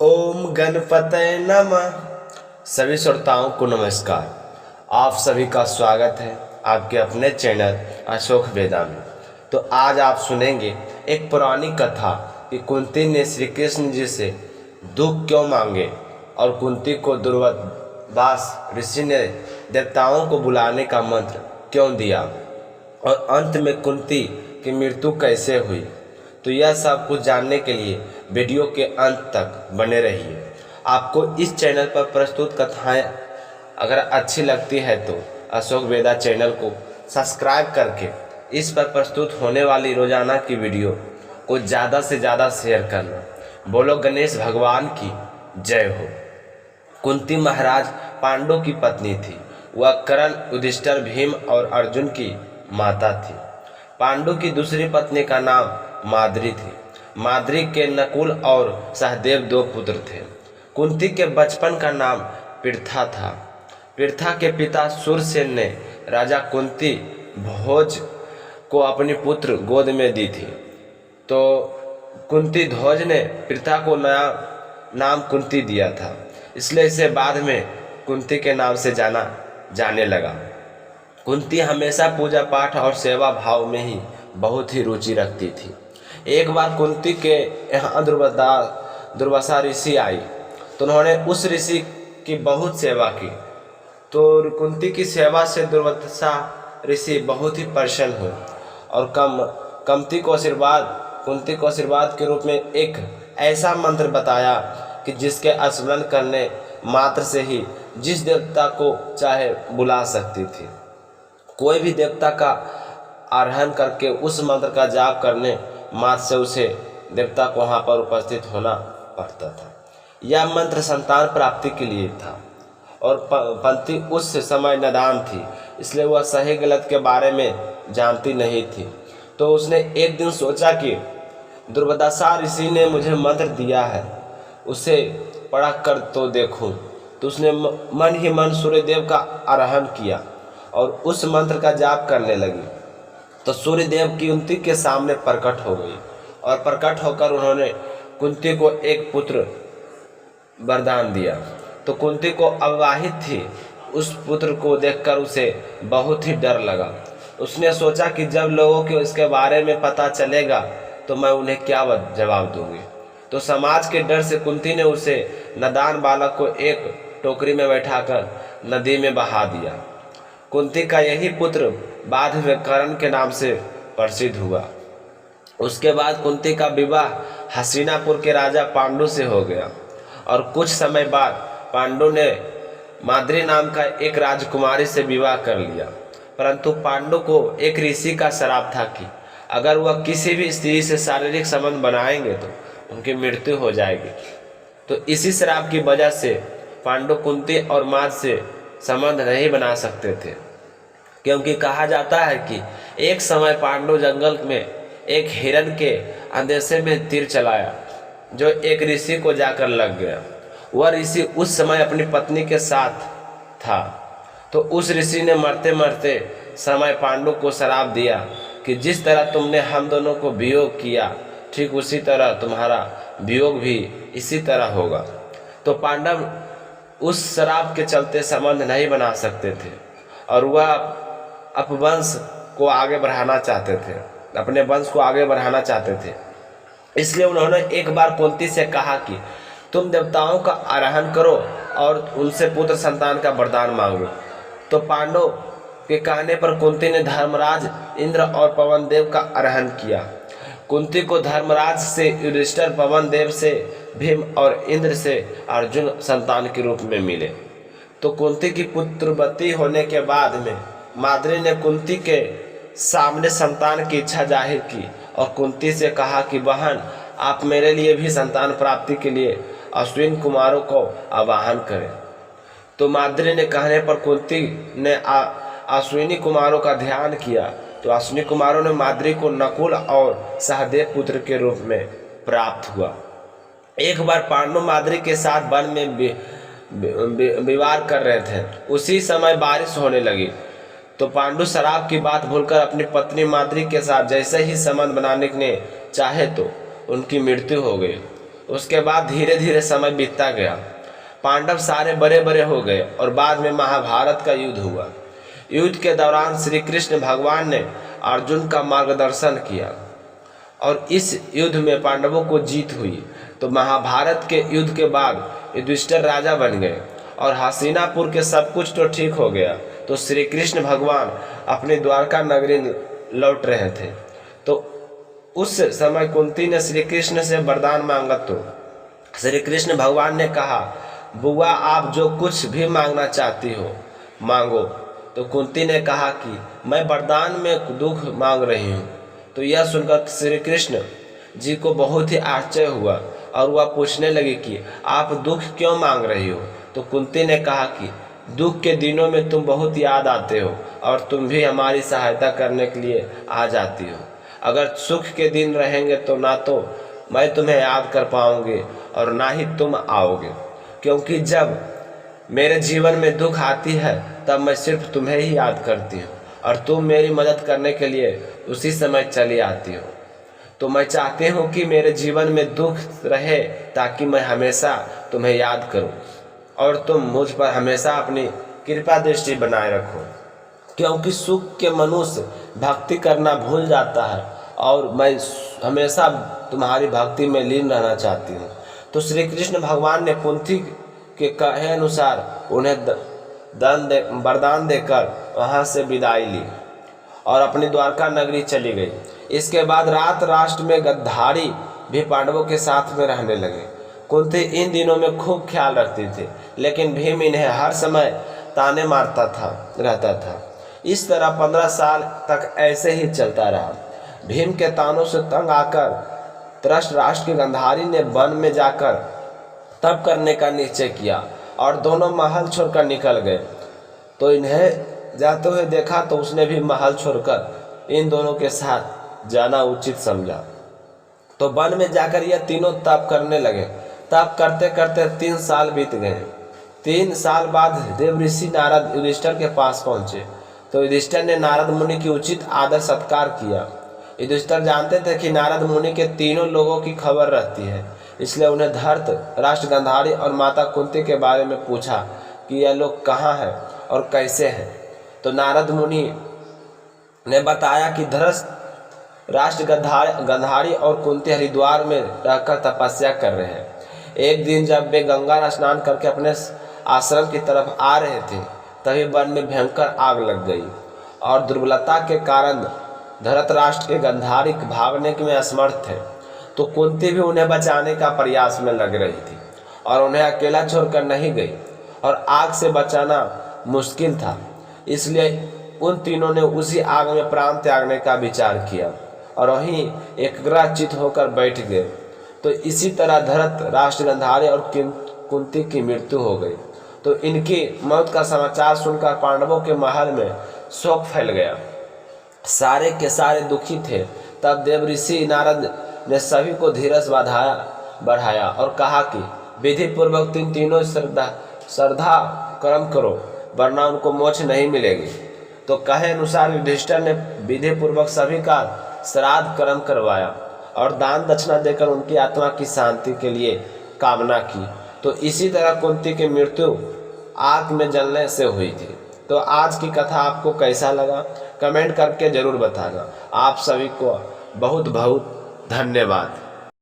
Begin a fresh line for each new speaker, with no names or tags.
ओम गणपतये नमः। सभी श्रोताओं को नमस्कार। आप सभी का स्वागत है आपके अपने चैनल अशोक वेदा में। तो आज आप सुनेंगे एक पुरानी कथा कि कुंती ने श्री कृष्ण जी से दुख क्यों मांगे और कुंती को दुर्वास ऋषि ने देवताओं को बुलाने का मंत्र क्यों दिया और अंत में कुंती की मृत्यु कैसे हुई। तो यह सब कुछ जानने के लिए वीडियो के अंत तक बने रहिए। आपको इस चैनल पर प्रस्तुत कथाएं अगर अच्छी लगती है तो अशोक वेदा चैनल को सब्सक्राइब करके इस पर प्रस्तुत होने वाली रोजाना की वीडियो को ज़्यादा से ज़्यादा शेयर करना। बोलो गणेश भगवान की जय हो। कुंती महाराज पांडु की पत्नी थी। वह कर्ण, युधिष्ठिर, भीम और अर्जुन की माता थी। पांडु की दूसरी पत्नी का नाम माद्री थी। माद्री के नकुल और सहदेव दो पुत्र थे। कुंती के बचपन का नाम पृथा था। पृथा के पिता सूरसेन ने राजा कुंती भोज को अपनी पुत्र गोद में दी थी। तो कुंती ध्वज ने पृथा को नया नाम कुंती दिया था, इसलिए इसे बाद में कुंती के नाम से जाना जाने लगा। कुंती हमेशा पूजा पाठ और सेवा भाव में ही बहुत ही रुचि रखती थी। एक बार कुंती के यहाँ दुर्वासा ऋषि आई तो उन्होंने उस ऋषि की बहुत सेवा की। तो कुंती की सेवा से दुर्वासा ऋषि बहुत ही प्रसन्न हुए और कुंती को आशीर्वाद के रूप में एक ऐसा मंत्र बताया कि जिसके स्मरण करने मात्र से ही जिस देवता को चाहे बुला सकती थी। कोई भी देवता का आराधन करके उस मंत्र का जाप करने मात्र से उसे देवता को वहाँ पर उपस्थित होना पड़ता था। यह मंत्र संतान प्राप्ति के लिए था और पंथी उस समय नादान थी, इसलिए वह सही गलत के बारे में जानती नहीं थी। तो उसने एक दिन सोचा कि दुर्वासा ऋषि ने मुझे मंत्र दिया है, उसे पढ़ कर तो देखूं। तो उसने मन ही मन सूर्यदेव का आराधन किया और उस मंत्र का जाप करने लगी। तो सूर्यदेव कुंती के सामने प्रकट हो गई और प्रकट होकर उन्होंने कुंती को एक पुत्र वरदान दिया। तो कुंती को अविवाहित थी, उस पुत्र को देखकर उसे बहुत ही डर लगा। उसने सोचा कि जब लोगों को इसके बारे में पता चलेगा तो मैं उन्हें क्या जवाब दूंगी। तो समाज के डर से कुंती ने उसे नादान बालक को एक टोकरी में बैठाकर नदी में बहा दिया। कुंती का यही पुत्र बाद में कर्ण के नाम से प्रसिद्ध हुआ। उसके बाद कुंती का विवाह हस्तिनापुर के राजा पांडु से हो गया और कुछ समय बाद पांडु ने माद्री नाम का एक राजकुमारी से विवाह कर लिया। परंतु पांडु को एक ऋषि का श्राप था कि अगर वह किसी भी स्त्री से शारीरिक संबंध बनाएंगे तो उनकी मृत्यु हो जाएगी। तो इसी श्राप की वजह से पांडु कुंती और माद से संबंध नहीं बना सकते थे, क्योंकि कहा जाता है कि एक समय पांडु जंगल में एक हिरण के अंदेशे में तीर चलाया जो एक ऋषि को जाकर लग गया। वह ऋषि उस समय अपनी पत्नी के साथ था। तो उस ऋषि ने मरते मरते समय पांडु को श्राप दिया कि जिस तरह तुमने हम दोनों को वियोग किया, ठीक उसी तरह तुम्हारा वियोग भी इसी तरह होगा। तो पांडव उस श्राप के चलते संबंध नहीं बना सकते थे और वह अपवंश को आगे बढ़ाना चाहते थे, अपने वंश को आगे बढ़ाना चाहते थे। इसलिए उन्होंने एक बार कुंती से कहा कि तुम देवताओं का आराधन करो और उनसे पुत्र संतान का वरदान मांगो। तो पांडव के कहने पर कुंती ने धर्मराज इंद्र और पवन देव का आराधन किया। कुंती को धर्मराज से युधिष्ठिर, पवन देव से भीम और इंद्र से अर्जुन संतान के रूप में मिले। तो कुंती की पुत्रवती होने के बाद में माद्री ने कुंती के सामने संतान की इच्छा जाहिर की और कुंती से कहा कि बहन, आप मेरे लिए भी संतान प्राप्ति के लिए अश्विन कुमारों को आवाहन करें। तो माद्री ने कहने पर कुंती ने अश्विनी कुमारों का ध्यान किया। तो अश्विनी कुमारों ने माद्री को नकुल और सहदेव पुत्र के रूप में प्राप्त हुआ। एक बार पांडु माद्री के साथ वन में विवाह कर रहे थे, उसी समय बारिश होने लगी। तो पांडु शराब की बात भूलकर अपनी पत्नी माद्री के साथ जैसे ही संबंध बनाने ने चाहे तो उनकी मृत्यु हो गई। उसके बाद धीरे धीरे समय बीतता गया। पांडव सारे बड़े बड़े हो गए और बाद में महाभारत का युद्ध हुआ। युद्ध के दौरान श्री कृष्ण भगवान ने अर्जुन का मार्गदर्शन किया और इस युद्ध में पांडवों को जीत हुई। तो महाभारत के युद्ध के बाद युधिष्ठिर राजा बन गए और हस्तिनापुर के सब कुछ तो ठीक हो गया। तो श्री कृष्ण भगवान अपने द्वारका नगरी लौट रहे थे। तो उस समय कुंती ने श्री कृष्ण से वरदान मांगा। तो श्री कृष्ण भगवान ने कहा, बुआ आप जो कुछ भी मांगना चाहती हो मांगो। तो कुंती ने कहा कि मैं वरदान में दुख मांग रही हूँ। तो यह सुनकर श्री कृष्ण जी को बहुत ही आश्चर्य हुआ और वह पूछने लगी कि आप दुख क्यों मांग रही हो। तो कुंती ने कहा कि दुख के दिनों में तुम बहुत याद आते हो और तुम भी हमारी सहायता करने के लिए आ जाती हो। अगर सुख के दिन रहेंगे तो ना तो मैं तुम्हें याद कर पाऊंगी और ना ही तुम आओगे, क्योंकि जब मेरे जीवन में दुख आती है तब मैं सिर्फ तुम्हें ही याद करती हूँ और तुम मेरी मदद करने के लिए उसी समय चली आती हो। तो मैं चाहती हूँ कि मेरे जीवन में दुख रहे ताकि मैं हमेशा तुम्हें याद करूँ और तुम मुझ पर हमेशा अपनी कृपा दृष्टि बनाए रखो, क्योंकि सुख के मनुष्य भक्ति करना भूल जाता है और मैं हमेशा तुम्हारी भक्ति में लीन रहना चाहती हूँ। तो श्री कृष्ण भगवान ने कुंती के कहे अनुसार उन्हें वरदान देकर वहाँ से विदाई ली और अपनी द्वारका नगरी चली गई। इसके बाद रात राष्ट्र में गद्धारी भी पांडवों के साथ में रहने लगे। कुंती इन दिनों में खूब ख्याल रखती थी, लेकिन भीम इन्हें हर समय ताने मारता रहता था। इस तरह 15 साल तक ऐसे ही चलता रहा। भीम के तानों से तंग आकर धृतराष्ट्र के गंधारी ने वन में जाकर तप करने का निश्चय किया और दोनों महल छोड़कर निकल गए। तो इन्हें जाते हुए देखा तो उसने भी महल छोड़कर इन दोनों के साथ जाना उचित समझा। तो वन में जाकर यह तीनों तप करने लगे। तप करते करते 3 साल बीत गए। 3 साल बाद देव ऋषि नारद युधिष्ठिर के पास पहुंचे। तो युधिष्ठिर ने नारद मुनि की उचित आदर सत्कार किया। युधिष्ठिर जानते थे कि नारद मुनि के तीनों लोगों की खबर रहती है, इसलिए उन्हें धृतराष्ट्र, गांधारी और माता कुंती के बारे में पूछा कि यह लोग कहाँ हैं और कैसे हैं। तो नारद मुनि ने बताया कि धृतराष्ट्र, गांधारी और कुंती हरिद्वार में रहकर तपस्या कर रहे हैं। एक दिन जब वे गंगा स्नान करके अपने आश्रम की तरफ आ रहे थे तभी वन में भयंकर आग लग गई और दुर्बलता के कारण धृतराष्ट्र के गांधारी भागने में असमर्थ थे। तो कुंती भी उन्हें बचाने का प्रयास में लग रही थी और उन्हें अकेला छोड़कर नहीं गई और आग से बचाना मुश्किल था, इसलिए उन तीनों ने उसी आग में प्राण त्यागने का विचार किया और वहीं एकाग्रचित्त होकर बैठ गए। तो इसी तरह धृतराष्ट्र, गांधारी और कुंती की मृत्यु हो गई। तो इनकी मौत का समाचार सुनकर पांडवों के महल में शोक फैल गया। सारे के सारे दुखी थे। तब देव ऋषि नारद ने सभी को धीरज बढ़ाया और कहा कि विधि पूर्वक तीनों श्रद्धा कर्म करो, वरना उनको मोक्ष नहीं मिलेगी। तो कहे अनुसार युधिष्ठिर ने विधि पूर्वक सभी का श्राद्ध कर्म करवाया और दान दक्षिणा देकर उनकी आत्मा की शांति के लिए कामना की। तो इसी तरह कुंती की मृत्यु आग में जलने से हुई थी। तो आज की कथा आपको कैसा लगा कमेंट करके ज़रूर बताना। आप सभी को बहुत बहुत धन्यवाद।